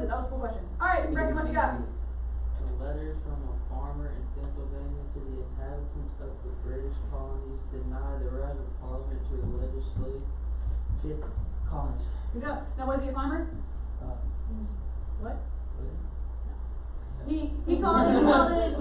it? That was a full question. Alright, Brecken, what you got? A letter from a farmer in Pennsylvania to the inhabitants of the British colonies denied the right of Parliament to legislate colonies. Good job. Now, was he a farmer? What? He called it,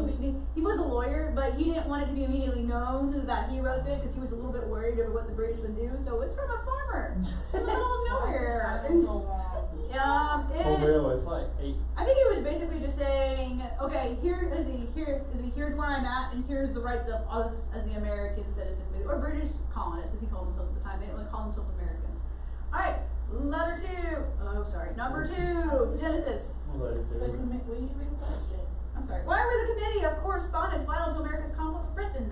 he was a lawyer, but he didn't want it to be immediately known that he wrote it because he was a little bit worried over what the British would do. So it's from a farmer. It's in the middle of nowhere. For real, it's like 8. I think he was basically just saying, okay, here's where I'm at, and here's the rights of us as the American citizen, or British colonists, as he called himself at the time. They didn't really call themselves Americans. Alright, number 2, Genesis. Will you read the question? I'm sorry. Why was the committee of correspondence vital to America's conflict with Britain?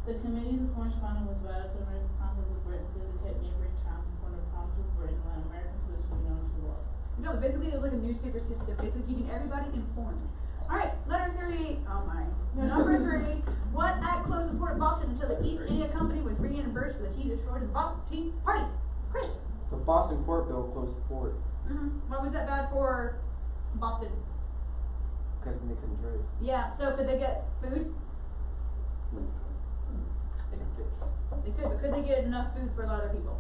The committees of correspondence was vital to America's conflict with Britain because it kept neighboring towns informed of problems with Britain when American solutions were known to the world. No, basically it was like a newspaper system, basically keeping everybody informed. Alright, letter 3. Oh my. Number 3. What act closed the port of Boston until the East India Company was reimbursed for the tea destroyed in the Boston Tea Party? Chris. The Boston Port Bill closed the port. Why was that bad for Boston? Because they couldn't trade. Yeah, so could they get food? They could, but could they get enough food for a lot of other people?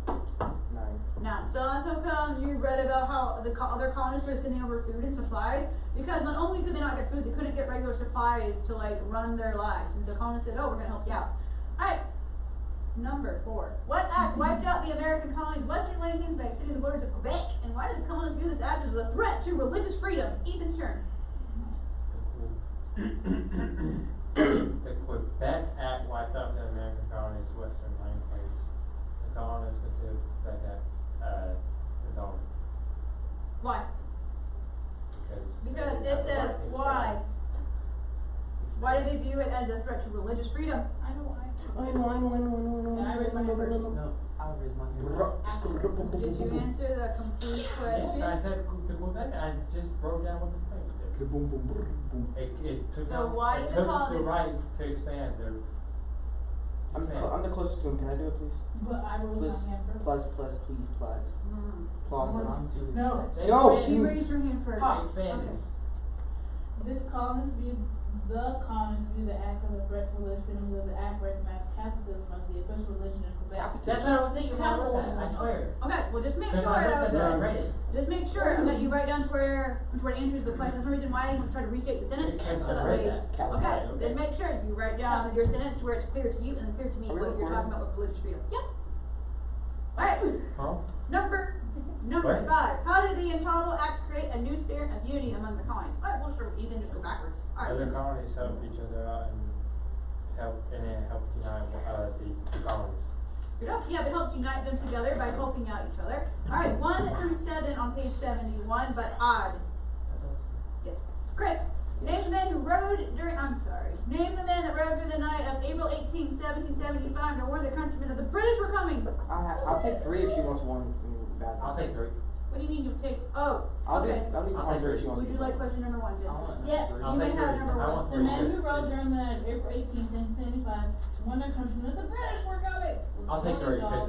No. So that's how come you read about how the other colonists were sending over food and supplies, because not only could they not get food, they couldn't get regular supplies to like run their lives. And so colonists said, oh, we're gonna help you out. Alright. Number 4. What act wiped out the American colonies' western lands by extending the borders of Quebec? And why did the colonists view this act as a threat to religious freedom? Ethan's turn. The Quebec Act wiped out the American colonies' western land claims. The colonists considered the Quebec Act its own. Why? Because it says why. Why do they view it as a threat to religious freedom? I know. And I raised my hand first. No, I'll raise my hand. Did you answer the complete question? Yes, I said the Quebec. I just broke down what the thing did. It took So why did they call the this? right to expand their. I'm the closest to him. Can I do it, please? But I raised Please, my hand first. please. Mm. No. No. You raised your hand first. Expanded. The colonists viewed the act as a threat to religious freedom because the act recognized Catholicism as the official religion in Quebec. That's what I was thinking when I read that, I swear. Okay, well just make Because sure I looked at that that and read it. just make sure that you write down to where it answers the question. There's no reason why you try to restate the sentence. Because So I that read way- that. Okay, then make sure you write down your sentence to where it's clear to you and clear to me Are we what you're talking recording? about with religious freedom. Yep. Alright, Huh? number What? 5. How did the Intolerable Acts create a new spirit of unity among the colonies? Alright, we'll start with Ethan, just go backwards. Other Alright. colonies help each other out and help unite the colonies. Good job. Yeah, it helps unite them together by helping out each other. Alright, 1 through 7 on page 71, but odd. Yes. Chris, name the men who rode name the men that rode through the night of April 18, 1775 to warn the countrymen that the British were coming. I'll take 3 if she wants one. Bad. I'll take 3. What do you mean you take, oh, I'll okay. do I'll take conjure if she three. wants Would you to. like question number 1, I Jessica? want Yes. I'll You may take have 3. number I 1. want The 3. men who yes. rode during the night of April 18, 1775 to warn their countrymen that the British were coming. I'll take 3 because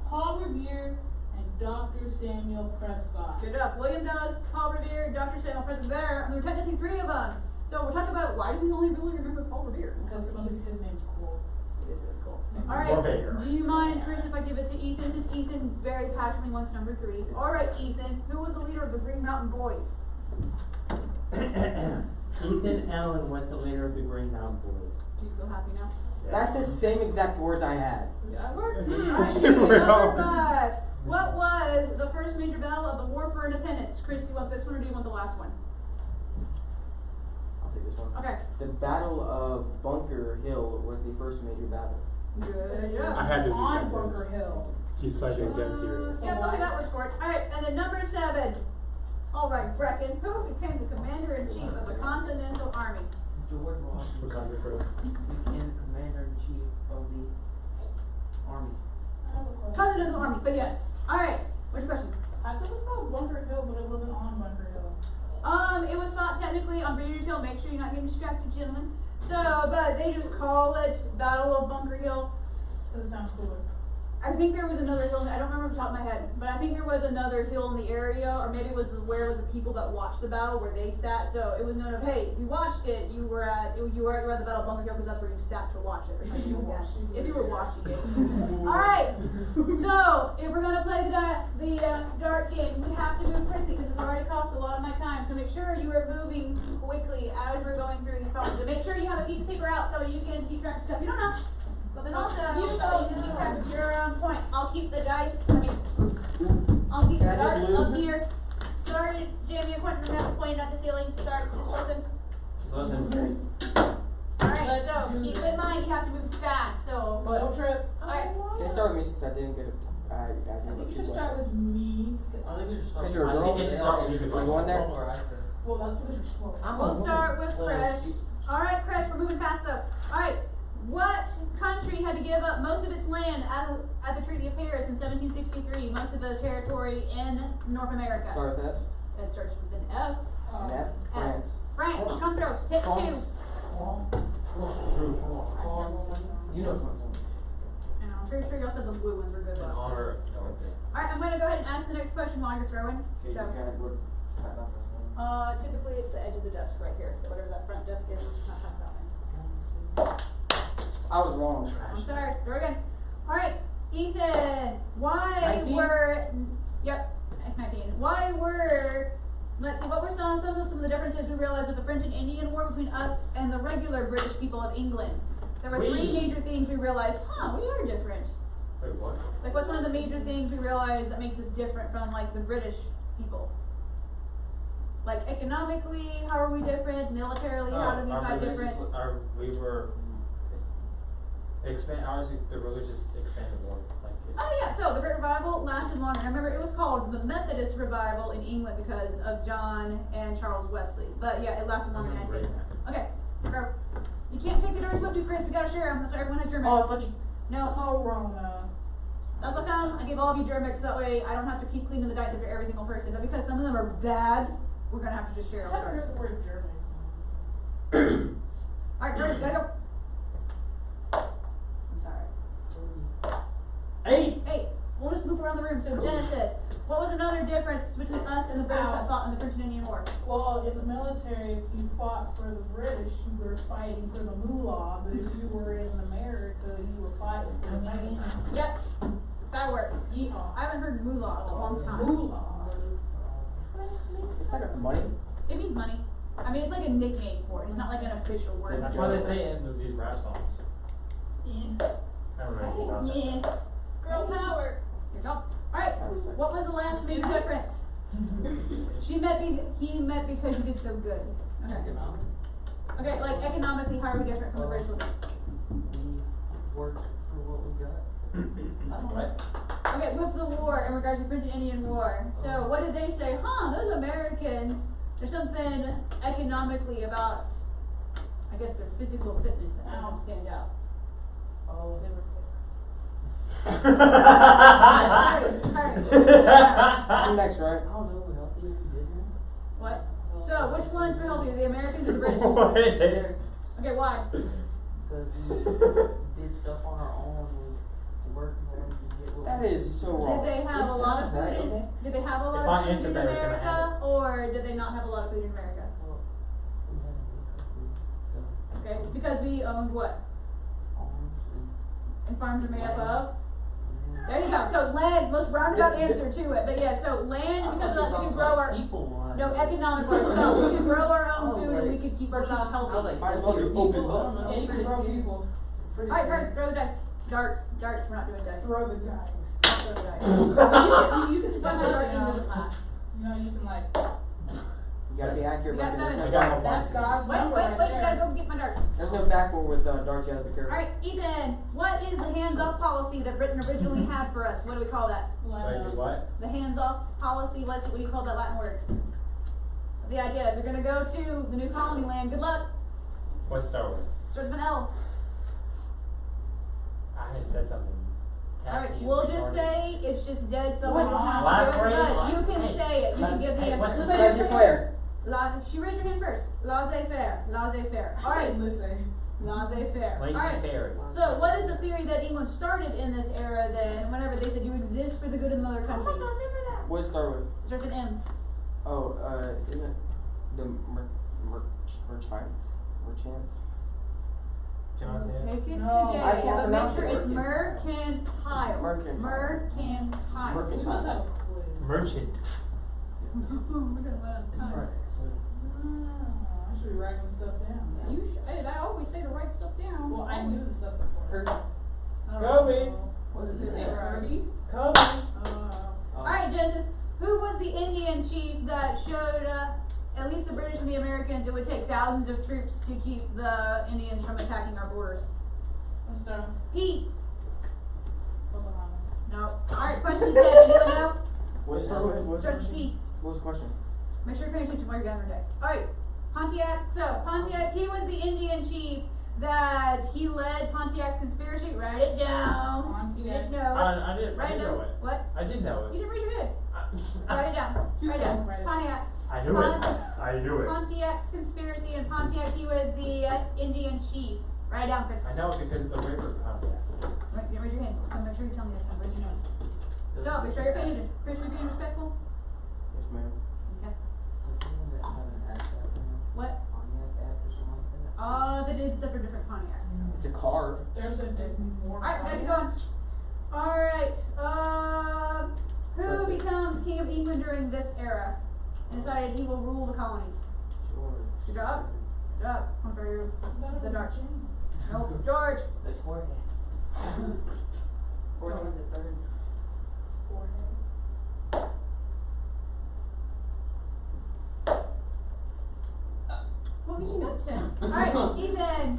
Paul Revere and Dr. Samuel Prescott. Good job. William Dawes, Paul Revere, Dr. Samuel Prescott there. I mean, we're technically 3 of them. So we're talking about why do we only really remember Paul Revere? Because his name's cool. It is really cool. Or Alright, Vader. do you mind, Chris, if I give it to Ethan, since Ethan very passionately wants number 3? Alright, Ethan, who was the leader of the Green Mountain Boys? Ethan Allen was the leader of the Green Mountain Boys. Do you feel happy now? That's the same exact words I had. Yeah, it works. Mhm. Alright, Sure Ethan, will. number 5. What was the first major battle of the War for Independence? Chris, do you want this one or do you want the last one? I'll take this one. Okay. The Battle of Bunker Hill was the first major battle. Good I job. had this On exact words. Bunker Hill. It's like against here. Yeah, look at that works for it. Alright, and then number 7. Alright, Brecken, who became the commander-in-chief of the Continental Army? George Washington became the commander-in-chief of the army. Continental Army, but yes. Alright, what's your question? I thought it was called Bunker Hill, but it wasn't on Bunker Hill. It was fought technically on British Hill. Make sure you're not getting distracted, gentlemen. So, but they just call it Battle of Bunker Hill. Because it sounds cooler. I think there was another hill, I don't remember off the top of my head, but I think there was another hill in the area, or maybe it was where the people that watched the battle, where they sat, so it was known of, hey, if you watched it, you were at the Battle of Bunker Hill, because that's where you sat to watch it, or something like that. If you were watching it. Alright, so, if we're gonna play the dart game, we have to move quickly, because it's already cost a lot of my time, so make sure you are moving quickly as we're going through these problems, and make sure you have a piece of paper out, so you can keep track of stuff you don't know. But then also, you can keep track of your points. I'll keep the dice, I'll keep the darts up here. Sorry, Jamie, I'm pointing them out, pointing at the ceiling. Sorry, just listen. Alright, so keep in mind, you have to move fast, so. Don't trip. Alright. Can you start with me since I didn't get it? I I think you should start with me. I think we should start. Because you're a girl, it should start with you, you going there? Well, that's because you're slow. We'll start with Chris. Alright, Chris, we're moving fast though. Alright, what country had to give up most of its land at the Treaty of Paris in 1763? Most of the territory in North America. Start with S. It starts with an F. And F. France. France, come through. Hit two. You know something. And I'm pretty sure y'all said the blue ones were good In last time. honor of Dorothy. Alright, I'm gonna go ahead and ask the next question while you're throwing. Okay, you So, kind of would pass off this one. typically it's the edge of the desk right here, so whatever that front desk is, it's not past that one. I was wrong. I'm sorry, throw again. Alright, Ethan, why 19? were, yep, 19. Why were, let's see, what were some of the differences we realized with the French and Indian War between us and the regular British people of England? There were three major things we realized, we are different. Wait, what? Like, what's one of the major things we realized that makes us different from, like, the British people? Like, economically, how are we different? Militarily, how do we fight different? We were the religious expanded more. Like Oh yeah, so the Great Revival lasted longer. I remember it was called the Methodist Revival in England because of John and Charles Wesley. But yeah, it lasted longer in the United States. Okay, so you can't take the Germans with you, Chris. We gotta share them. That's why everyone has Germans. Oh, I thought you. No, Corona. that's how come I gave all of you Germans. That way I don't have to keep cleaning the dice for every single person. But because some of them are bad, we're gonna have to just share I all the haven't dice. heard the word German. Alright, Germans, gotta go. I'm sorry. 8. We'll just move around the room. So Genesis. What was another difference between us and the British that fought in the French and Indian War? Well, in the military, if you fought for the British, you were fighting for the moolah, but if you were in America, you were fighting for the money. Yep, that works. I haven't heard moolah in a long time. Moolah. It's not money. It means money. I mean, it's like a nickname for it. It's not like an official word. That's why they say it in these rap songs. Yeah. I don't know anything about that. Yeah. Girl power. Here you go. Alright, what was the last big difference? He met because you did so good. Okay. Economic. Okay, like economically, how are we different from the British ones? We worked for what we got. What? Okay, with the war, in regards to French and Indian War. So what did they say? Those Americans, there's something economically about, I guess, their physical fitness that made them stand out. Oh, they were Alright. I'm next, right? I don't know, healthy if you didn't. What? So, which ones were healthier, the Americans or the British? Wait. Okay, why? Because we did stuff on our own, we worked hard to get what That we is so wrong. Did they have a lot of food Right, in, okay. did they have a If lot I of food answered in that, we're gonna have America, or did they not have a lot of food in America? Well, we had a week of food, so Okay, because we owned what? arms And farms are made up of? and There you go, so land, most roundabout answer to it, but yeah, so land, because we can grow our, no, economic work, so we can grow our own food and we could keep our jobs healthy. Might as well do open book. Yeah, you can throw people. Alright, Kurt, throw the dice. Darts, we're not doing dice. Throw the dice. Throw the dice. You can Somehow somehow our English class. You know, you can like, You gotta be accurate, You got but there's seven. no I got one. that's God's number Wait, right you there. gotta go get my darts. There's no backward with darts. You gotta be careful. Alright, Ethan, what is the hands-off policy that Britain originally had for us? What do we call that? Wait, you what? The hands-off policy, what do you call that Latin word? The idea, if you're gonna go to the new colony land, good luck. What's start with? Starts with an L. I had said something. Alright, Tacky, we'll just retarded. say it's just dead, so we don't have Last to do it, phrase? but you can Hey, say it, you can give the hey, what's answer. the Laissez faire. She raised her hand first. Laissez-faire, laissez-faire. I Alright, said listen. Laissez-faire. Lazy Alright, fairy. so what is the theory that England started in this era then, whenever they said you exist for the good of the mother country? What does it start with? Starts with M. Oh, isn't it the merchant? Jonathan? Take it No, today, I can't but make pronounce sure it. it's mercantile. Mercantile. Mercantile. We must have Mercantile. a clue. Merchant. We're gonna let It's time. Friday, so. I should be writing stuff down. You should, I always say to write stuff down. Well, I knew the stuff before. Kobe. What Did is you it? say Kirby? Kobe. Alright, Genesis, who was the Indian chief that showed, at least the British and the Americans, it would take thousands of troops to keep the Indians from attacking our borders? I'm sorry. Pete. Pocahontas. No. Alright, question 10, anyone know? What does it start with? What's the Starts with question? Pete. What was the question? Make sure you're paying attention while you're gathering dice. Alright, Pontiac. So, Pontiac, he was the Indian chief that he led Pontiac's conspiracy. Write it down. Pontiac. Didn't know. I did Write it know down. it. What? I did know You it. didn't raise your hand. I Write it down. Write it down. Write it. Pontiac. knew it. I knew it. Pontiac's conspiracy, and Pontiac, he was the Indian chief. Write it down, Chris. I know it because of the river Pontiac. Raise your hand. Come, make sure you tell me this time. Raise your hand. So, make sure you're paying attention. Chris, you're being respectful? Yes, ma'am. Okay. Does anyone that have an app out now? What? Pontiac app or something like that? That is a different Pontiac. It's a car. There's a more. Alright, gotta keep going. Alright, who becomes king of England during this era and decided he will rule the colonies? George. Good job. Good job. I'm sorry, you're the dark. James. Nope, George. Victoria. Fourteen the third. Forehead. What did you know, Tim? Alright, Ethan.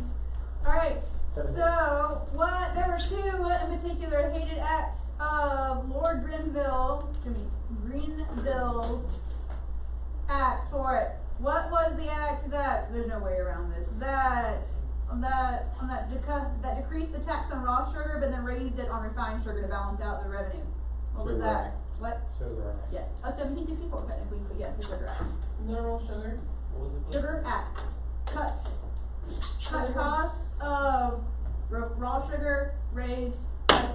Alright, so there were two in particular hated acts of Lord Grenville's acts for it. What was the act that, there's no way around this, that decreased the tax on raw sugar but then raised it on refined sugar to balance out the revenue? What was Sugar that? Act. What? Sugar Act. Yes, 1764 technically, but yes, the Sugar Act. Literal sugar. What was it called? Sugar Act. Cut Sugars. costs of raw sugar, raised price,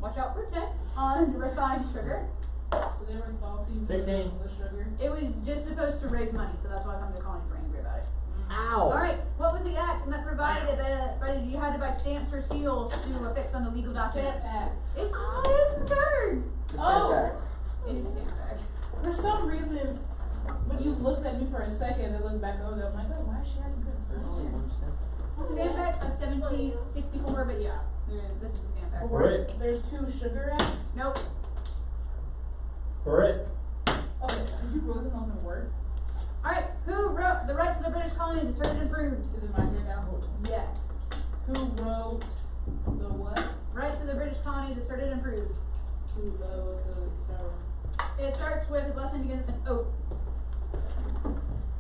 watch out for tech, on refined sugar. So they were salty. 16. The sugar. It was just supposed to raise money, so that's why some of the colonies were angry about it. Ow! Alright, what was the act that provided that you had to buy stamps or seals to affix on the legal documents? Stamp act. It's his turn! The Oh. stamp back. It's stamp bag. For some reason, when you looked at me for a second and looked back over there, I'm like, oh, why she hasn't put There's only one step. Stamp bag of 1764, but yeah, this is the stamp bag. Right. There's two sugar acts. Nope. Brit. Okay, did you really know some word? Alright, who wrote The Right to the British Colonies Asserted and Proved? Is it my turn now? Yes. Who wrote the what? Right to the British Colonies Asserted and Proved. It starts with, his last name begins with an O.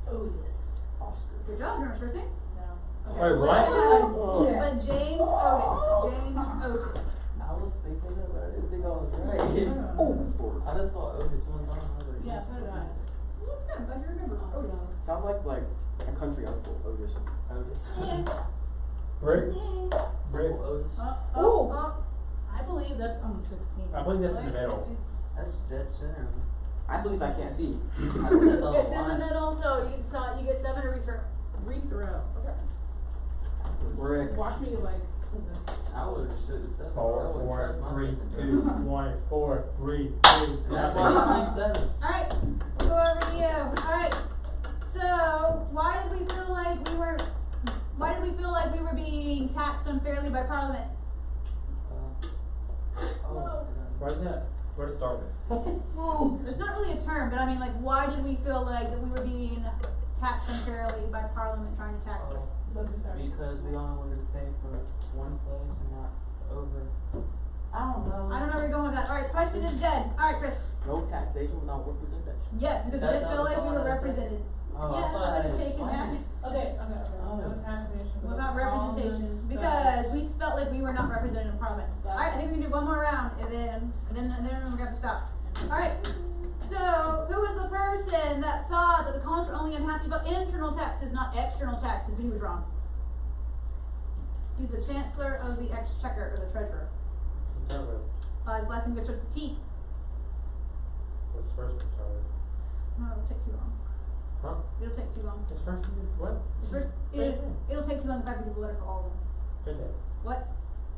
Oh yes. Oscar. Good job, you're sure thing. No. Wait, what? Oh. But James Otis. James Otis. I was thinking of it, I didn't think I was right. Oh, I just saw Otis one time. I was like, Yeah, so did I. Well, that's good. I'm glad you remember. Otis. sounds like a country uncle, Otis. Otis. Brit. Brit. Uncle Otis. Oh. I believe that's on the 16th. I believe that's in the middle. That's dead center. I believe I can't see. I think that's on the It's in the line. middle, so you get 7 to rethrow. Rethrow. Okay. Rick. Watch me like put this. I would've just took the step. 4, 4, 3, 2, 1, 4, 3, 2. That's why I think 7. Alright, we'll go over to you. Alright. So, why did we feel like we were being taxed unfairly by Parliament? Where's that? Where to start with? There's not really a term, but I mean, like, why did we feel like that we were being taxed unfairly by Parliament trying to tax us? Because we only wanted to pay for one place and not over. I don't know. I don't know where you're going with that. Alright, question is dead. Alright, Chris. No taxation without representation. Yes, because we That- didn't that feel was like we all were I said. represented. Oh, Yeah, I thought I had to taken explain that. it. Okay. Oh. No taxation. Without representation, because we felt like we were not represented in Parliament. Alright, I think we can do one more round, and then we're gonna stop. Alright, so who was the person that thought that the colonists were only unhappy about internal taxes, not external taxes? He was wrong. He's the Chancellor of the Exchequer, or the Treasurer. Start with, His last name starts with T. what's first one start with? No, it'll take too long. Huh? It'll take too long. His first name is what? It'll take too long to copy the letter for all of them. Tyndale. What?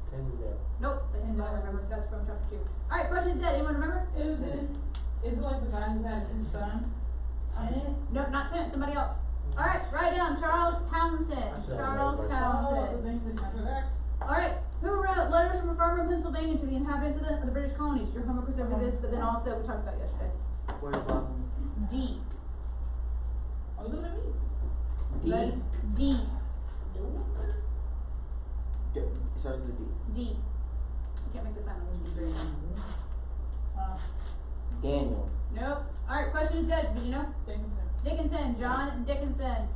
Tyndale. Nope, that's anybody remember, that's from chapter 2. Alright, question's dead, anyone remember? Is it like the guy who had his son in it? Nope, not Tent, somebody else. Alright, write down Charles Townsend. Charles Oh, the Townsend. thing that comes next. Alright, who wrote Letters from a Farmer in Pennsylvania to the inhabitants of the British colonies? Your homework was over this, but then also we talked about it yesterday. What is the last one? D. Oh, you looking at me? D. D. It starts with a D. D. I can't make the sound. Daniel. Nope. Alright, question is dead. Did you know? Dickinson. John Dickinson.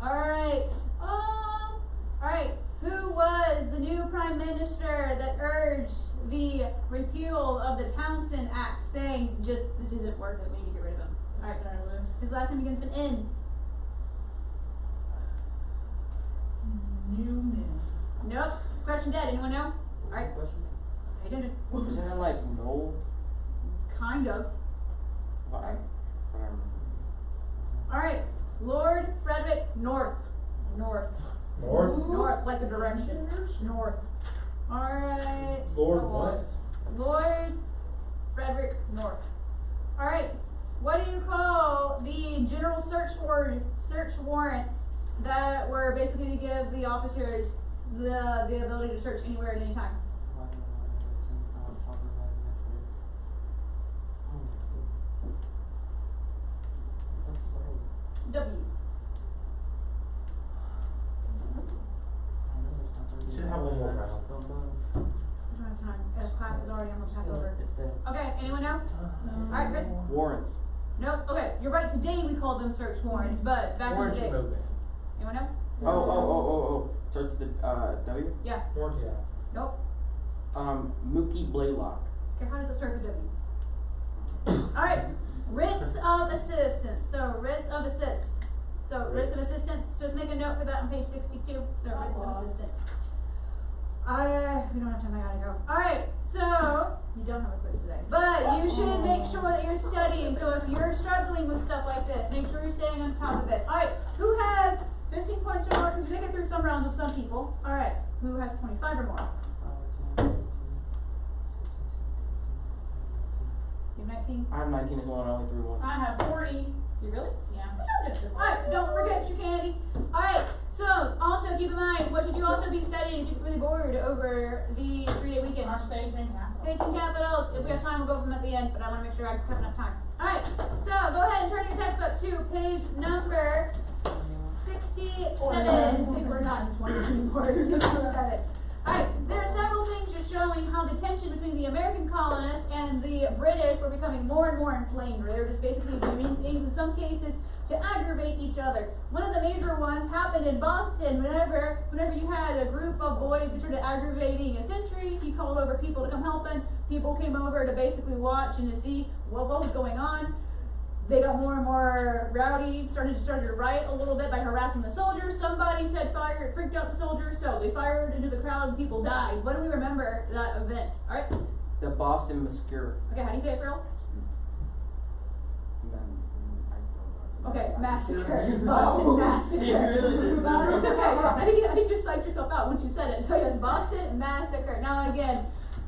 Alright. Alright. Who was the new Prime Minister that urged the repeal of the Townsend Act, saying just this isn't worth it, we need to get rid of him? Alright. His last name begins with an N. Newman. Nope. Question dead. Anyone know? Alright. Question? Pay attention. Isn't it like no? Kind of. Whatever. Alright. Lord Frederick North. North. North, like the direction. North. Alright. Lord what? Lord Frederick North. Alright. What do you call the general search warrants that were basically to give the officers the ability to search anywhere at any time? Why do I have it since I was talking about it yesterday? Oh my god. That's so. W. I know it's not gonna be. Should have one more round. Don't know. I don't have time. Class is already almost half So, over. it's that. Okay, anyone know? Alright, Chris? Warrants. Nope. Okay, you're right. Today we called them search warrants, but back in the Warranty day. movement. Anyone know? Oh. Starts with the W. Yeah. Warranty act. Nope. Mookie Blaylock. Okay, how does it start with W? Alright. Writs of assistance. So writs of assist. So writs of assistance. Just make a note for that on page 62. So writs of assistance. We don't have time, I gotta go. Alright, so you don't have a quiz today. But you should make sure that you're studying. So if you're struggling with stuff like this, make sure you're staying on top of it. Alright, who has 15 points or more? Because we did get through some rounds with some people. Alright, who has 25 or more? You have 19? I have 19 as well, and I only threw one. I have 40. You really? Yeah. Alright, don't forget your candy. Alright, so also keep in mind, what should you also be studying if you're really bored over the 3-day weekend? Our states and capitals. States and capitals. If we have time, we'll go over them at the end, but I want to make sure I have enough time. Alright, so go ahead and turn your textbook to page number 67. We're not 20 anymore. 67. Alright, there are several things just showing how the tension between the American colonists and the British were becoming more and more inflamed, where they were just basically doing things in some cases to aggravate each other. One of the major ones happened in Boston whenever you had a group of boys that started aggravating a sentry. He called over people to come help him. People came over to basically watch and to see what was going on. They got more and more rowdy, started to riot a little bit by harassing the soldiers. Somebody said fire, it freaked out the soldiers, so they fired into the crowd and people died. What do we remember that event? Alright? The Boston Massacre. Okay, how do you say it, Phil? Okay, massacre. Boston massacre. Well, it's okay. I think you just psyched yourself out once you said it. So yes, Boston massacre. Now again,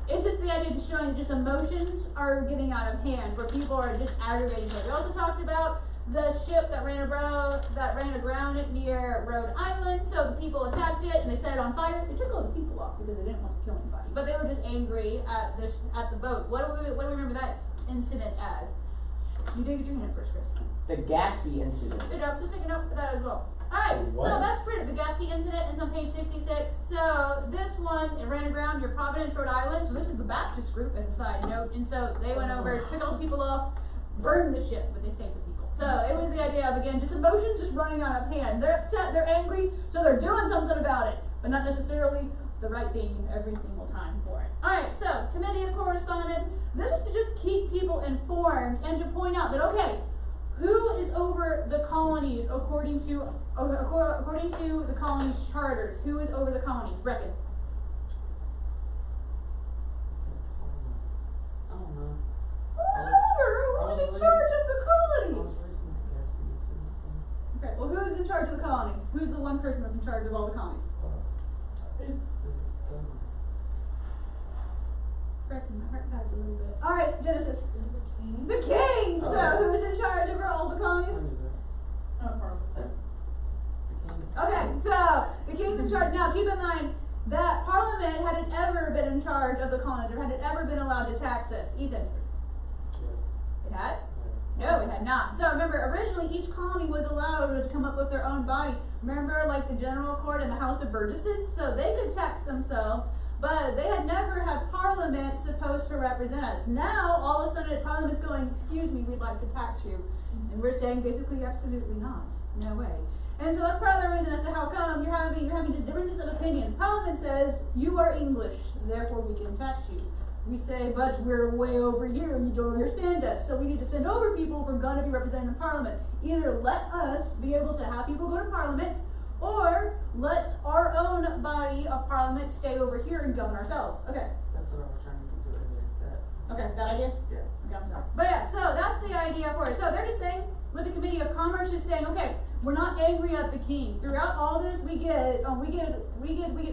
it's just the idea of showing just emotions are getting out of hand, where people are just aggravating each other. We also talked about the ship that ran aground near Rhode Island. So the people attacked it and they set it on fire. They took all the people off because they didn't want to kill anybody, but they were just angry at the boat. What do we remember that incident as? You did get your hand first, Chris. The Gaspee incident. Good job. Just make a note for that as well. Alright, so that's pretty. The Gaspee incident is on page 66. So this one, it ran aground near Providence, Rhode Island. So this is the Baptist group as a side note. And so they went over, took all the people off, burned the ship, but they saved the people. So it was the idea of, again, just emotions just running out of hand. They're upset, they're angry, so they're doing something about it, but not necessarily the right thing every single time for it. Alright, so Committee of Correspondence. This is to just keep people informed and to point out that, okay, who is over the colonies according to the colonies' charters? Who is over the colonies? Reckon. I don't know. Who's in charge of the I colonies? was reading that Gatsby and something. Okay, well, who's in charge of the colonies? Who's the one person that's in charge of all the colonies? Reckon that a little bit. All right, Genesis. The king. So who's in charge over all the colonies? Okay, so the king's in charge. Now, keep in mind that Parliament hadn't ever been in charge of the colonies, or hadn't ever been allowed to tax us. Ethan. It had? No, it had not. So remember, originally each colony was allowed to come up with their own body. Remember, like the General Court and the House of Burgesses? So they could tax themselves, but they had never had Parliament supposed to represent us. Now, all of a sudden, Parliament's going, excuse me, we'd like to tax you. And we're saying basically, absolutely not. No way. And so that's part of the reason as to how come you're having just differences of opinion. Parliament says, you are English, therefore we can tax you. We say, but we're way over here and you don't understand us. So we need to send over people if we're going to be represented in Parliament. Either let us be able to have people go to Parliament, or let our own body of Parliament stay over here and govern ourselves. Okay. That's what I was trying to do earlier. Okay, that idea? Yeah. Okay, I'm sorry. But yeah, so that's the idea for it. So they're just saying, with the Committee of Commerce just saying, okay, we're not angry at the king. Throughout all this, we get angry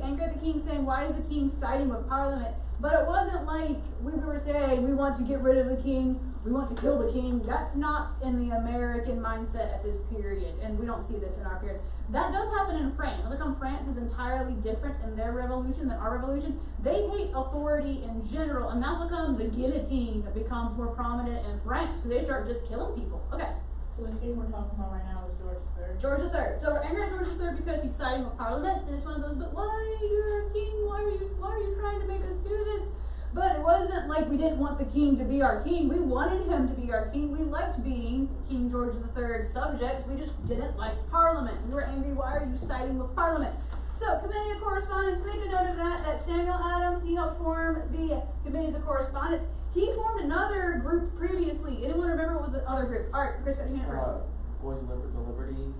at the king, saying, why is the king siding with Parliament? But it wasn't like we were saying, we want to get rid of the king, we want to kill the king. That's not in the American mindset at this period, and we don't see this in our period. That does happen in France. Look how France is entirely different in their revolution than our revolution. They hate authority in general, and that's how come the guillotine becomes more prominent in France, because they start just killing people. Okay. So the king we're talking about right now is George III. George III. So we're angry at George III because he's siding with Parliament, and it's one of those, but why, you're a king, why are you trying to make us do this? But it wasn't like we didn't want the king to be our king. We wanted him to be our king. We liked being King George III's subjects. We just didn't like Parliament. We were angry, why are you siding with Parliament? So, Committee of Correspondence, make a note of that Samuel Adams, he helped form the Committees of Correspondence. He formed another group previously. Anyone remember what was the other group? All right, Chris, got your hand first. Boys of Liberty,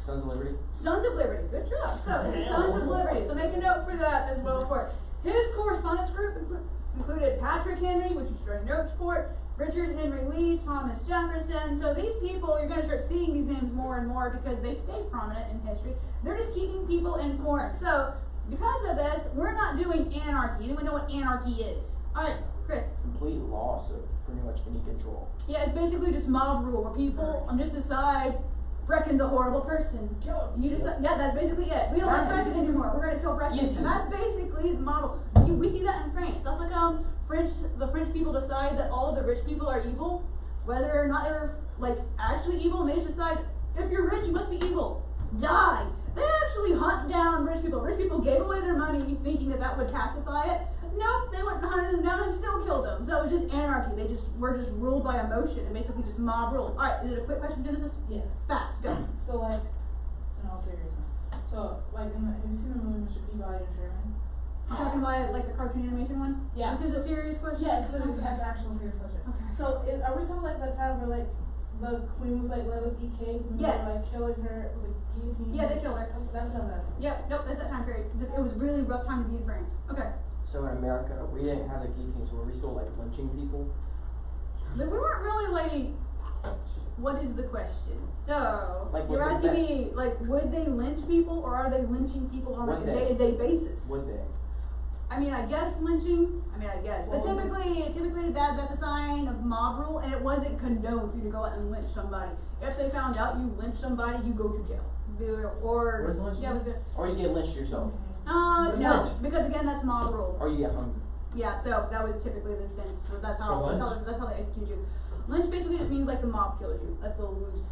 Sons of Liberty. Sons of Liberty, good job. So, this is Sons of Liberty. So, make a note for that as well for it. His correspondence group included Patrick Henry, which is your notes for, Richard Henry Lee, Thomas Jefferson. So these people, you're going to start seeing these names more and more because they stay prominent in history. They're just keeping people informed. So because of this, we're not doing anarchy. Anyone know what anarchy is? All right, Chris. Complete loss of pretty much any control. Yeah, it's basically just mob rule where people just decide, Brecken's a horrible person. Kill him. You decide, yeah, that's basically it. We don't like Brecken anymore. We're going to kill Brecken. And that's basically the model. We see that in France. That's like the French people decide that all of the rich people are evil, whether or not they're like actually evil, and they just decide, if you're rich, you must be evil. Die. They actually hunt down rich people. Rich people gave away their money thinking that would pacify it. Nope, they went and hunted them down and still killed them. So it was just anarchy. They were just ruled by emotion and basically just mob rule. Alright, is it a quick question, Genesis? Yes. Fast, go. So like, in all seriousness, so like have you seen the movie Mr. Peabody and Sherman? You talking about like the cartoon animation one? Yeah. This is a serious question? Yeah, it's literally that's an actual serious question. Okay. So are we talking like that time where like the queen was like, let us eat cake, and Yes. they were like killing her with a guillotine? Yeah, they killed her. That's what I'm asking. Yep, nope, that's that time period. It was really rough time to be in France. Okay. So in America, we didn't have the guillotine, so were we still like lynching people? We weren't really like, what is the question? So, Like, you're was asking that- me, like, would they lynch people or are they lynching people on like a Would they? day-to-day basis? Would they? I mean, I guess lynching, I guess. But Well, typically that's a sign of mob rule, and it wasn't condoned for you to go out and lynch somebody. If they found out you lynched somebody, you go to jail. Or, What is lynching? yeah, Or you get lynched yourself? no, lynch? because again, that's mob rule. Or you get hung? Yeah, so that was typically the defense. So that's how For lynch? that's how they execute you. Lynch basically just means like the mob kills you. That's the loose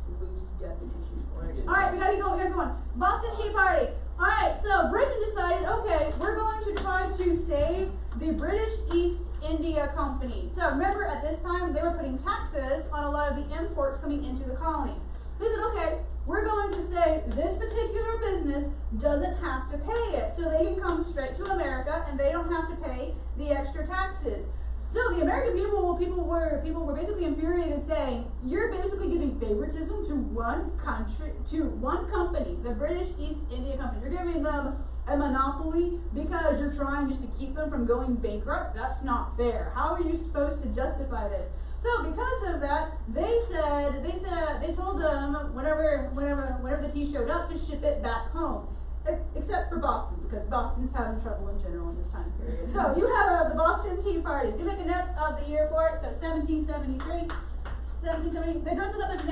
definition for it. Yeah. Alright, we gotta go, Boston Tea Party. Alright, so Britain decided, okay, we're going to try to save the British East India Company. So remember, at this time, they were putting taxes on a lot of the imports coming into the colonies. They said, okay, we're going to say this particular business doesn't have to pay it. So they can come straight to America and they don't have to pay the extra taxes. So the American people were basically infuriated, saying, you're basically giving showing favoritism to one company, the British East India Company. You're giving them a monopoly because you're trying just to keep them from going bankrupt. That's not fair. How are you supposed to justify this? So because of that, they told them whenever the tea showed up to ship it back home. Except for Boston, because Boston's having trouble in general in this time period. So you have the Boston Tea Party. You make a note of the year for it. So 1773. They dress up as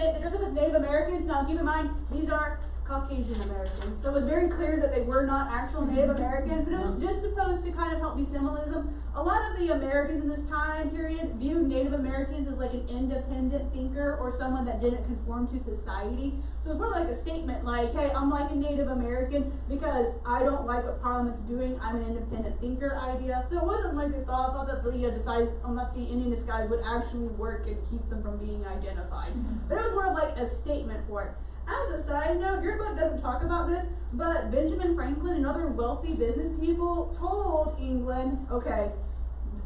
Native Americans. Now keep in mind, these are Caucasian Americans. So it was very clear that they were not actual Native Americans, but it was just supposed to kind of help me symbolism. A lot of the Americans in this time period viewed Native Americans as like an independent thinker or someone that didn't conform to society. So it's more like a statement like, hey, I'm like a Native American because I don't like what Parliament's doing. I'm an independent thinker idea. So it wasn't like they thought that the Indian disguise would actually work and keep them from being identified. But it was more of like a statement for it. As a side note, your book doesn't talk about this, but Benjamin Franklin and other wealthy business people told England, okay,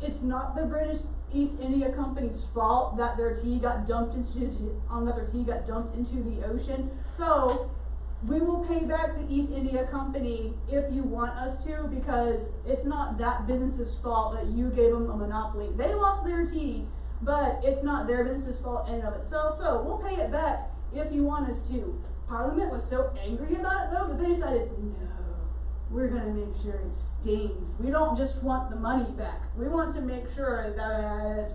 it's not the British East India Company's fault that their tea got dumped into the ocean. So we will pay back the East India Company if you want us to, because it's not that business's fault that you gave them a monopoly. They lost their tea, but it's not their business's fault in and of itself. So we'll pay it back if you want us to. Parliament was so angry about it though that they decided, no, we're gonna make sure it stings. We don't just want the money back. We want to make sure that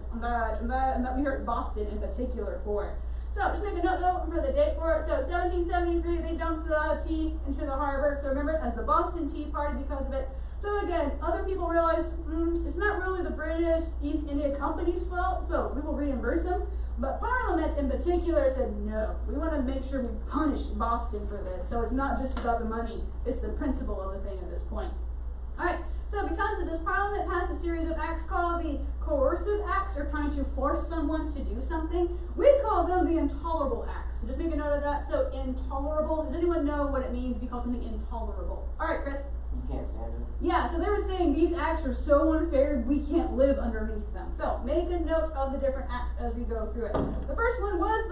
we hurt Boston in particular for it. So just make a note though for the date for it. So 1773, they dumped the tea into the harbor. So remember it as the Boston Tea Party because of it. So again, other people realized it's not really the British East India Company's fault, so we will reimburse them. But Parliament in particular said, no, we want to make sure we punish Boston for this. So it's not just about the money, it's the principle of the thing at this point. Alright, so because of this, Parliament passed a series of acts called the coercive acts, or trying to force someone to do something. We call them the intolerable acts. So just make a note of that. So intolerable, does anyone know what it means to be called something intolerable? Alright, Chris. You can't stand it. Yeah, so they were saying these acts are so unfair we can't live underneath them. So make a note of the different acts as we go through it. The first one was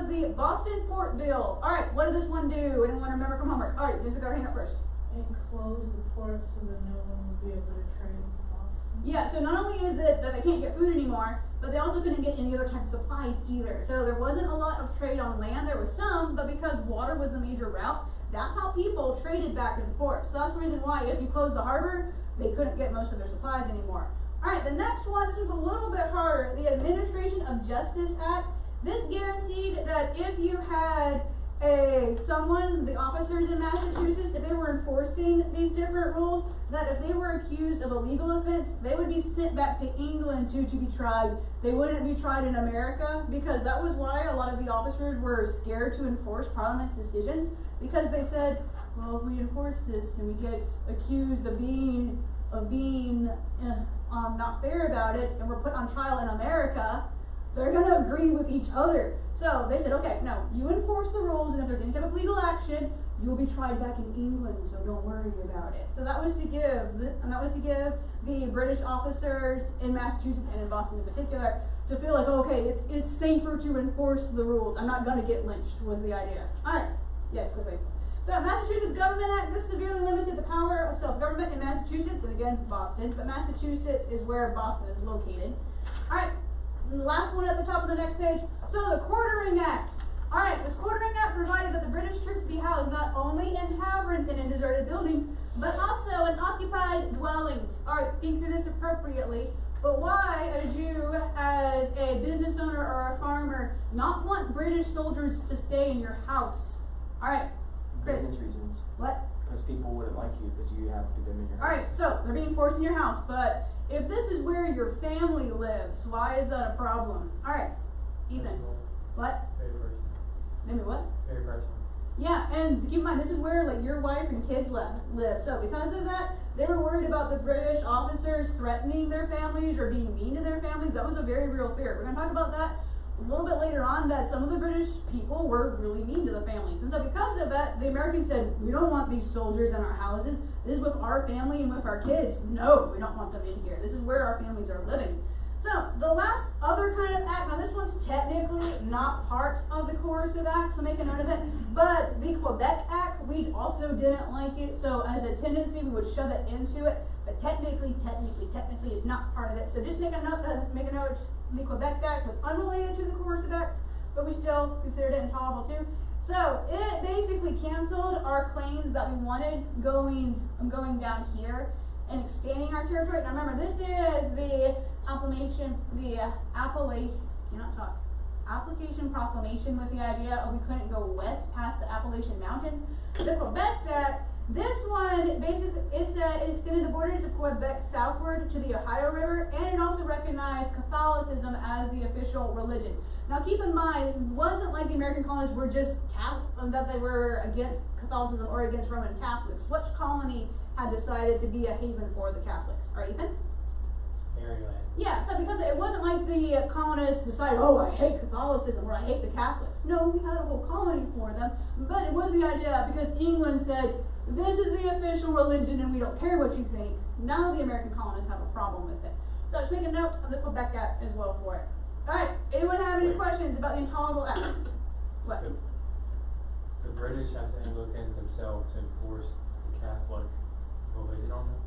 the Boston Port Bill. All right, what did this one do? Anyone remember from homework? All right, this is our hand up first. And close the port so that no one will be able to trade in Boston. Yeah, so not only is it that they can't get food anymore, but they also couldn't get any other type of supplies either. So there wasn't a lot of trade on land. There was some, but because water was the major route, that's how people traded back and forth. So that's the reason why if you closed the harbor, they couldn't get most of their supplies anymore. All right, the next one, this was a little bit harder. The Administration of Justice Act. This guaranteed that if you had the officers in Massachusetts, if they were enforcing these different rules, that if they were accused of a legal offense, they would be sent back to England to be tried. They wouldn't be tried in America, because that was why a lot of the officers were scared to enforce Parliament's decisions, because they said, well, if we enforce this and we get accused of being not fair about it, and we're put on trial in America, they're going to agree with each other. So they said, okay, no, you enforce the rules, and if there's any type of legal action, you'll be tried back in England, so don't worry about it. So that was to give the British officers in Massachusetts and in Boston in particular to feel like, okay, it's safer to enforce the rules. I'm not going to get lynched, was the idea. All right, yes, quickly. So Massachusetts Government Act, this severely limited the power of self-government in Massachusetts, and again, Boston, but Massachusetts is where Boston is located. All right, the last one at the top of the next page. So the Quartering Act. All right, this Quartering Act provided that the British troops be housed not only in taverns and in deserted buildings, but also in occupied dwellings. All right, think through this appropriately. But why, as a business owner or a farmer, not want British soldiers to stay in your house? All right, Chris. Business reasons. What? Because people wouldn't like you because you have them in your house. All right, so they're being forced in your house, but if this is where your family lives, why is that a problem? All right, Ethan. What? Very personal. Name it what? Very personal. Yeah, and keep in mind, this is where like your wife and kids live. So because of that, they were worried about the British officers threatening their families or being mean to their families. That was a very real fear. We're going to talk about that a little bit later on, that some of the British people were really mean to the families. And so because of that, the Americans said, we don't want these soldiers in our houses. This is with our family and with our kids. No, we don't want them in here. This is where our families are living. So the last other kind of act, now this one's technically not part of the Coercive Act, so make a note of it. But the Quebec Act, we also didn't like it, so as a tendency, we would shove it into it. But technically, it's not part of it. So just make a note, the Quebec Act was unrelated to the Coercive Act, but we still considered it intolerable too. So it basically canceled our claims that we wanted going down here and expanding our territory. Now remember, this is the application proclamation with the idea of we couldn't go west past the Appalachian Mountains. The Quebec Act, this one basically it extended the borders of Quebec southward to the Ohio River, and it also recognized Catholicism as the official religion. Now keep in mind, it wasn't like the American colonists were just that they were against Catholicism or against Roman Catholics. Which colony had decided to be a haven for the Catholics? All right, Ethan? Maryland. Yeah, so because it wasn't like the colonists decided, oh, I hate Catholicism or I hate the Catholics. No, we had a whole colony for them, but it was the idea because England said, this is the official religion and we don't care what you think. Now the American colonists have a problem with it. So just make a note of the Quebec Act as well for it. Alright, anyone have any questions about the Intolerable Act? What? The British have the Anglicans themselves to enforce the Catholic religion on them?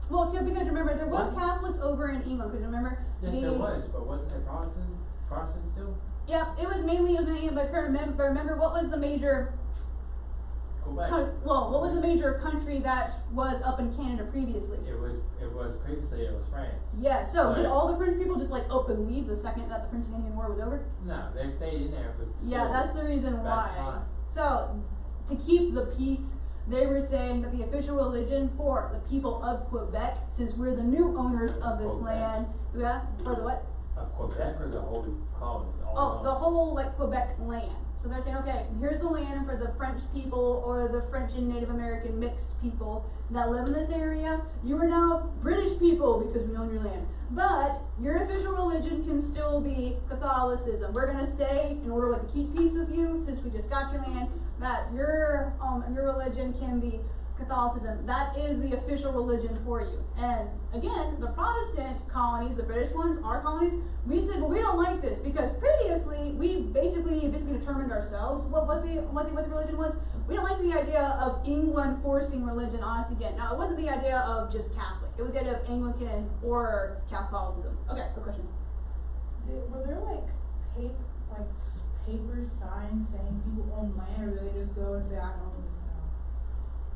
Well, because remember, there was Catholics over in England, because remember... Yes, there was, but wasn't it Protestant still? Yeah, it was mainly but remember what was the major... Quebec. What was the major country that was up in Canada previously? It was previously France. Yeah, so did But- all the French people just like up and leave the second that the French-Canadian War was over? No, they stayed in there for Yeah, that's the reason That's why. fine. So, to keep the peace, they were saying that the official religion for the people of Quebec, since we're the new owners of this Quebec. land, yeah, for the what? Of Quebec or the whole colony? Oh, the whole like Quebec land. So they're saying, okay, here's the land for the French people or the French and Native American mixed people that live in this area. You are now British people because we own your land. But your official religion can still be Catholicism. We're gonna say, in order to keep peace with you, since we just got your land, that your religion can be Catholicism. That is the official religion for you. And again, the Protestant colonies, the British ones, our colonies, we said, well, we don't like this because previously we basically determined ourselves what the religion was. We don't like the idea of England forcing religion on us again. Now, it wasn't the idea of just Catholic. It was the idea of Anglican or Catholicism. Okay, good question. Were there papers signed saying people own land, or did they just go and say, I own this now?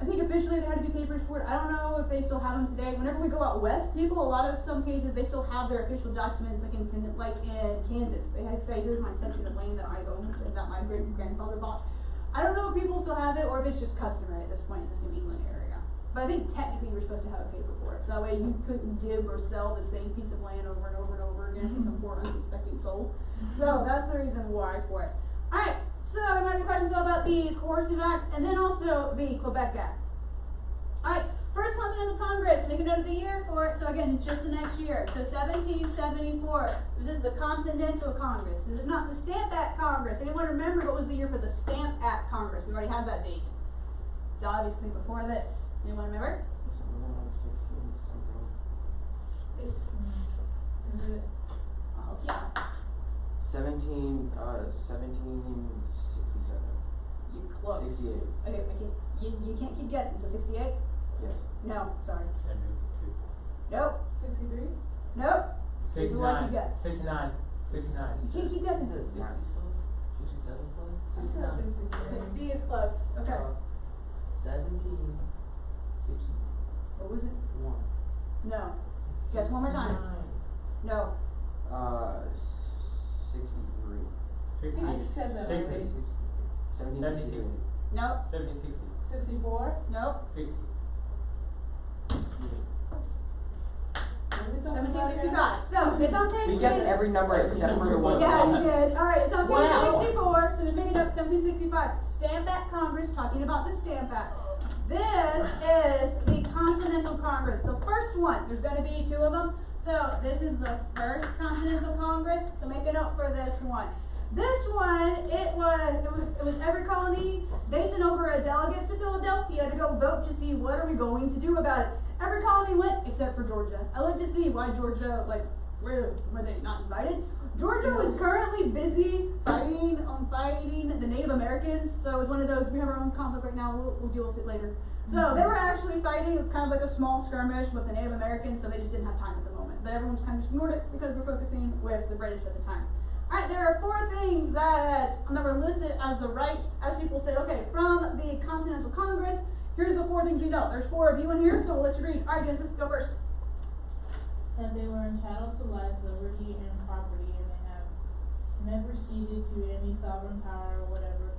I think officially there had to be papers for it. I don't know if they still have them today. Whenever we go out west, some cases, they still have their official documents, like in Kansas. They had to say, here's my section of land that I own, that my great-grandfather bought. I don't know if people still have it, or if it's just customary at this point in this New England area. But I think technically you were supposed to have a paper for it. So that way you couldn't dib or sell the same piece of land over and over and over again to some poor unsuspecting soul. So that's the reason why for it. Alright, so we might have questions about these coercive acts, and then also the Quebec Act. Alright, First Continental Congress, make a note of the year for it. So again, it's just the next year. So 1774. This is the Continental Congress. This is not the Stamp Act Congress. Anyone remember what was the year for the Stamp Act Congress? We already have that date. It's obviously before this. Anyone remember? Yeah. 1767. You close. 68. Okay, you can't keep guessing. So 68? Yes. No, sorry. 72. Nope. 63? Nope. This is a lucky 69. guess. 69. 69. You can't keep guessing. 67 close? I said 60 63. is close. Okay. 17. 60. What was it? 1. No. Guess one more time. No. 63. 60. I said that 60. already. 1763. Nope. 1760. 64? Nope. 60. 1765. So it's on page You guessed every number except for the one. Yeah, you did. Alright, it's on page Wow. 64. So to make it up, 1765. Stamp Act Congress, talking about the Stamp Act. This is the Continental Congress. The first one. There's going to be two of them. So this is the first Continental Congress. So make a note for this one. This one, it was every colony. They sent over a delegate to Philadelphia to go vote to see what are we going to do about it. Every colony went except for Georgia. I looked to see why Georgia, were they not invited? Georgia was currently busy fighting fighting the Native Americans. So it's one of those, we have our own conflict right now, we'll deal with it later. So they were actually fighting kind of like a small skirmish with the Native Americans, so they just didn't have time at the moment. But everyone just kind of ignored it because we're focusing with the British at the time. Alright, there are 4 things that were listed as the rights, as people said, okay, from the Continental Congress, here's the 4 things we know. There's 4 of you in here, so we'll let you read. Alright, Genesis, go first. That they were entitled to life, liberty, and property, and they have never ceded to any sovereign power or whatever,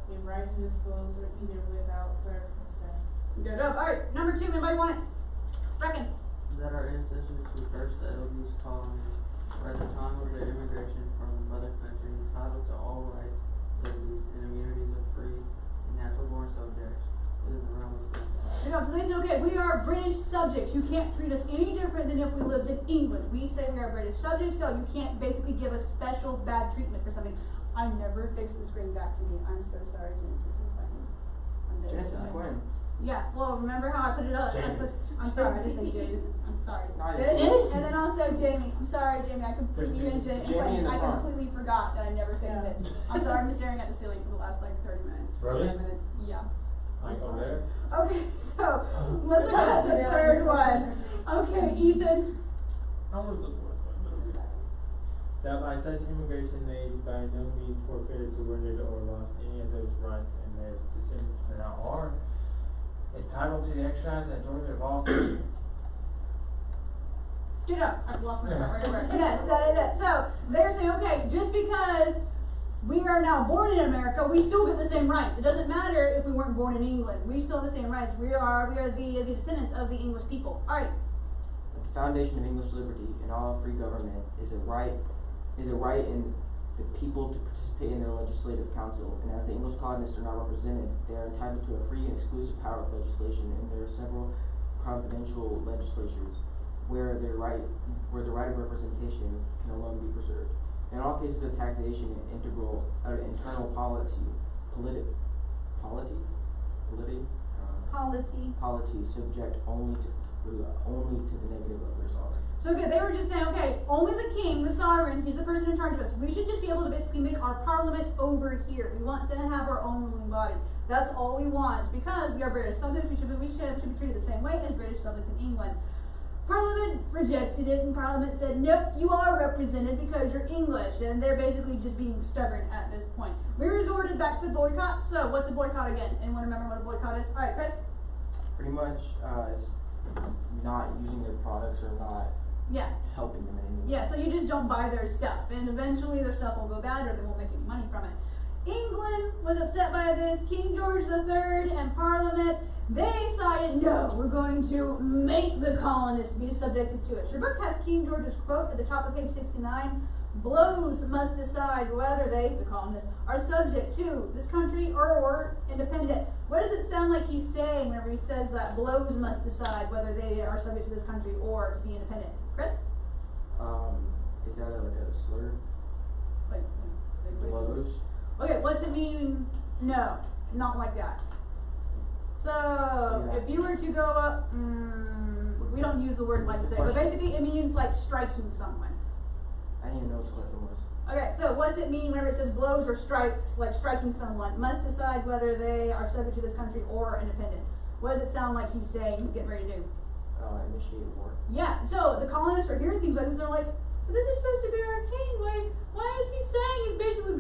a right to dispose or either without their consent. Good up. Alright, number 2, anybody want it? Reckon. That our ancestors who first settled these colonies were at the time of their immigration from the mother country entitled to all rights, liberties, and immunities of free and natural-born subjects within the realm of the state. You know, so they say, okay, we are British subjects. You can't treat us any different than if we lived in England. We say we are British subjects, so you can't basically give us special bad treatment for something. I never fixed the screen back to me. I'm so sorry, Genesis and Quinn. I'm very Genesis sorry. Quinn. Yeah, well, remember how I put it up? I'm sorry, I didn't say Genesis. I'm sorry. Genesis. And then also Jamie. I'm sorry, Jamie. I completely There's didn't. Jamie in the I front. completely forgot that I never fixed it. I'm sorry. I've been staring at the ceiling for the last like 30 minutes. Really? 30 minutes. Yeah. Like over there? Okay, so let's go at the third one. Okay, Ethan. How was this one? That by such immigration they by no means forfeited, surrendered, or lost any of those rights, and their descendants now are entitled to the exercise and enjoyment of all things. Get up. I've lost my spot right where. Yes, that is it. So they're saying, okay, just because we are now born in America, we still get the same rights. It doesn't matter if we weren't born in England. We still have the same rights. We are the descendants of the English people. Alright. The foundation of English liberty and all free government is a right in the people to participate in their legislative council, and as the English colonists are not represented, they are entitled to a free and exclusive power of legislation, and there are several confidential legislatures where the right of representation can alone be preserved. In all cases of taxation and internal polity subject only to the negative of their sovereign. So again, they were just saying, okay, only the king, the sovereign, he's the person in charge of us. We should just be able to basically make our parliament over here. We want to have our own ruling body. That's all we want. Because we are British subjects, we should be treated the same way as British subjects in England. Parliament rejected it, and Parliament said, nope, you are represented because you're English, and they're basically just being stubborn at this point. We resorted back to boycott. So what's a boycott again? Anyone remember what a boycott is? Alright, Chris? Pretty much not using their products or not Yeah. helping them in any way. Yeah, so you just don't buy their stuff, and eventually their stuff will go bad or they won't make any money from it. England was upset by this. King George III and Parliament, they decided, no, we're going to make the colonists be subjected to it. Your book has King George's quote at the top of page 69. Blows must decide whether they, the colonists, are subject to this country or independent. What does it sound like he's saying whenever he says that blows must decide whether they are subject to this country or to be independent? Chris? Is that like a slur? Like, Blows? okay, what's it mean? No, not like that. So, Yeah. if you were to go up, we don't use the word like say, but basically it means like striking someone. I didn't even know what slur was. Okay, so what does it mean whenever it says blows or strikes, like striking someone, must decide whether they are subject to this country or independent? What does it sound like he's saying he's getting ready to do? Initiate war. Yeah, so the colonists are hearing things like this, they're like, but this is supposed to be our king, like, why is he saying he's basically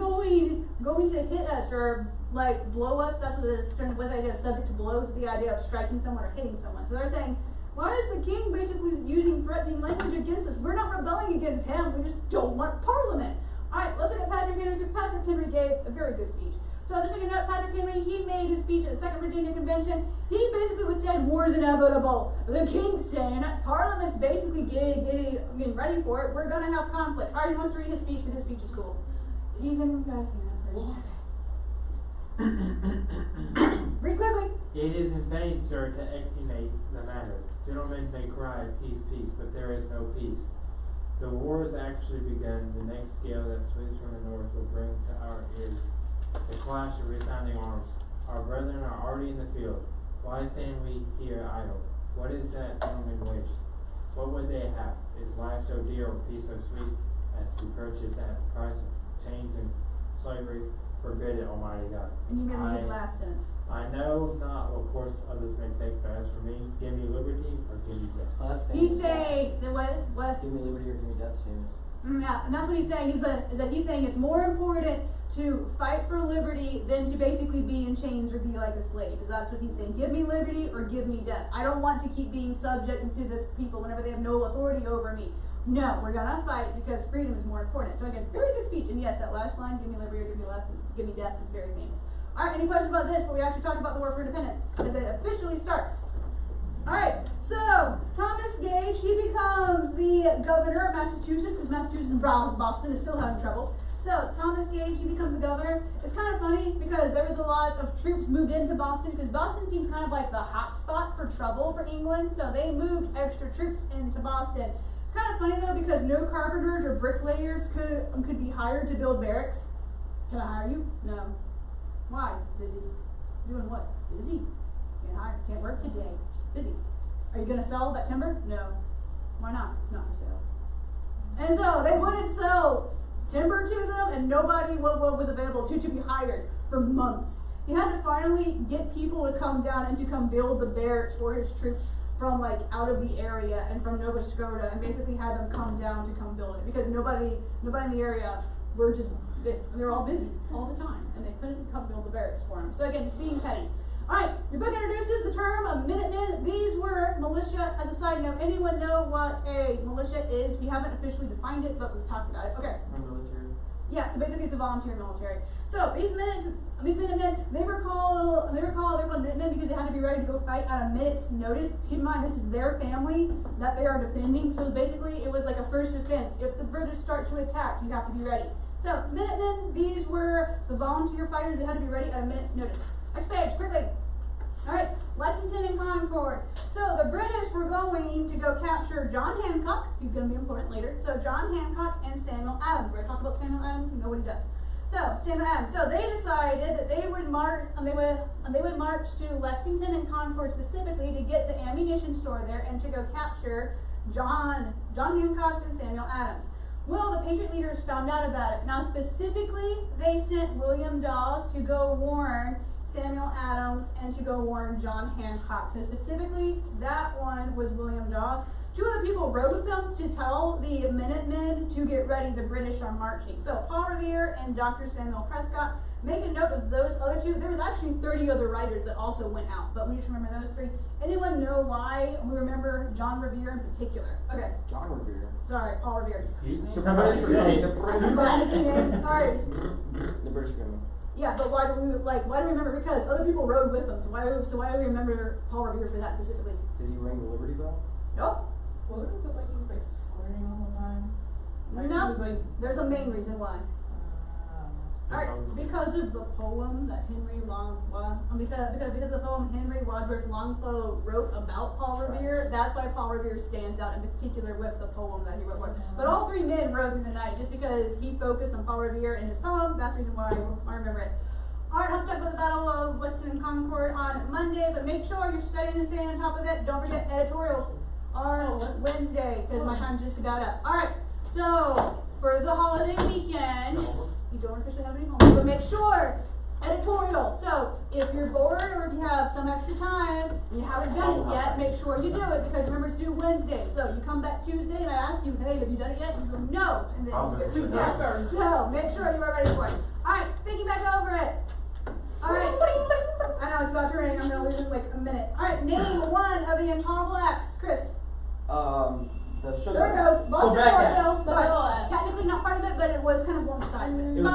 going to hit us or like blow us? That's what it's turned with the idea of subject to blows, the idea of striking someone or hitting someone. So they're saying, why is the king basically using threatening language against us? We're not rebelling against him, we just don't want Parliament. Alright, let's look at Patrick Henry, because Patrick Henry gave a very good speech. So just making a note, Patrick Henry, he made his speech at the Second Virginia Convention. He basically was saying war is inevitable. The king's saying it. Parliament's basically getting ready for it. We're gonna have conflict. Alright, he wants to read his speech, because his speech is cool. Ethan, you guys stand up first. Read quickly. It is in vain, sir, to extenuate the matter. Gentlemen may cry, peace, peace, but there is no peace. The war has actually begun. The next gale that sweeps from the north will bring to our ears the clash of resounding arms. Our brethren are already in the field. Why stand we here idle? What is that gentleman wish? What would they have? Is life so dear or peace so sweet as to purchase at the price of chains and slavery, forbid it, Almighty God. And you remember his last sentence. I know not what course others may take, but as for me, give me liberty or give me death. Oh, that's famous. He's saying that what? Give me liberty or give me death is famous. Yeah, and that's what he's saying is that he's saying it's more important to fight for liberty than to basically be in chains or be like a slave. Is that's what he's saying? Give me liberty or give me death. I don't want to keep being subject to this people whenever they have no authority over me. No, we're gonna fight because freedom is more important. So again, very good speech. And yes, that last line, give me liberty or give me death, is very famous. Alright, any questions about this? But we actually talked about the War for Independence as it officially starts. Alright, so Thomas Gage, he becomes the governor of Massachusetts, because Massachusetts and Boston is still having trouble. So Thomas Gage, he becomes the governor. It's kind of funny because there was a lot of troops moved into Boston, because Boston seemed kind of like the hot spot for trouble for England, so they moved extra troops into Boston. It's kind of funny though, because no carpenters or bricklayers could be hired to build barracks. Can I hire you? No. Why? Busy. Doing what? Busy. Can't work today. Busy. Are you gonna sell that timber? No. Why not? It's not for sale. And so they wouldn't sell timber to them, and nobody was available to be hired for months. He had to finally get people to come down and to come build the barracks for his troops from like out of the area and from Nova Scotia, and basically had them come down to come build it because nobody in the area were just they're all busy all the time, and they couldn't come build the barracks for him. So again, just being petty. Alright, your book introduces the term of Minutemen. These were militia. As a side note, anyone know what a militia is? We haven't officially defined it, but we've talked about it. Okay. Or military. Yeah, so basically it's a volunteer military. So these Minutemen, they were called Minutemen because they had to be ready to go fight at a minute's notice. Keep in mind, this is their family that they are defending. So basically, it was like a first defense. If the British start to attack, you have to be ready. So Minutemen, these were the volunteer fighters that had to be ready at a minute's notice. Next page, quickly. Alright, Lexington and Concord. So the British were going to go capture John Hancock. He's going to be important later. So John Hancock and Samuel Adams. We're going to talk about Samuel Adams. We know what he does. So Samuel Adams. So they decided that they would march to Lexington and Concord specifically to get the ammunition store there and to go capture John Hancock and Samuel Adams. Well, the Patriot leaders found out about it. Now, specifically, they sent William Dawes to go warn Samuel Adams and to go warn John Hancock. So specifically, that one was William Dawes. Two other people rode with them to tell the Minutemen to get ready. The British are marching. So Paul Revere and Dr. Samuel Prescott. Make a note of those other two. There was actually 30 other writers that also went out, but we just remember those three. Anyone know why we remember John Revere in particular? Okay. John Revere. Sorry, Paul Revere. Excuse me? The British Revere. I'm combined two names. Sorry. The British Revere. Yeah, but why do we remember? Because other people rode with them. So why do we remember Paul Revere for that specifically? Is he ring the Liberty Bell? Nope. Well, it was like he was like swearing all the time. Like, No. he was like, There's a main reason why. Alright, because of the poem that because of the poem Henry Wadsworth Longfellow wrote about Paul Revere, that's why Paul Revere stands out in particular with the poem that he wrote. But all three men rode through the night just because he focused on Paul Revere in his poem. That's the reason why I remember it. Alright, I'll talk about the Battle of Lexington and Concord on Monday, but make sure you're studying and staying on top of it. Don't forget editorials are Wednesday, because my time's just about up. Alright, so for the holiday weekend, you don't officially have any homework, but make sure editorial. So if you're bored or if you have some extra time and you haven't done it yet, make sure you do it, because remember it's due Wednesday. So you come back Tuesday and I ask you, hey, have you done it yet? And you go, no, and then you get feedback. So make sure you are ready for it. Alright, thinking back over it. Alright, I know it's about to rain. I'm gonna lose in like a minute. Alright, name one of the intolerable acts, Chris. The sugar. There it goes. Boston Quebec Port Bill, Act. but technically not part of it, but it was kind of one side of it. It was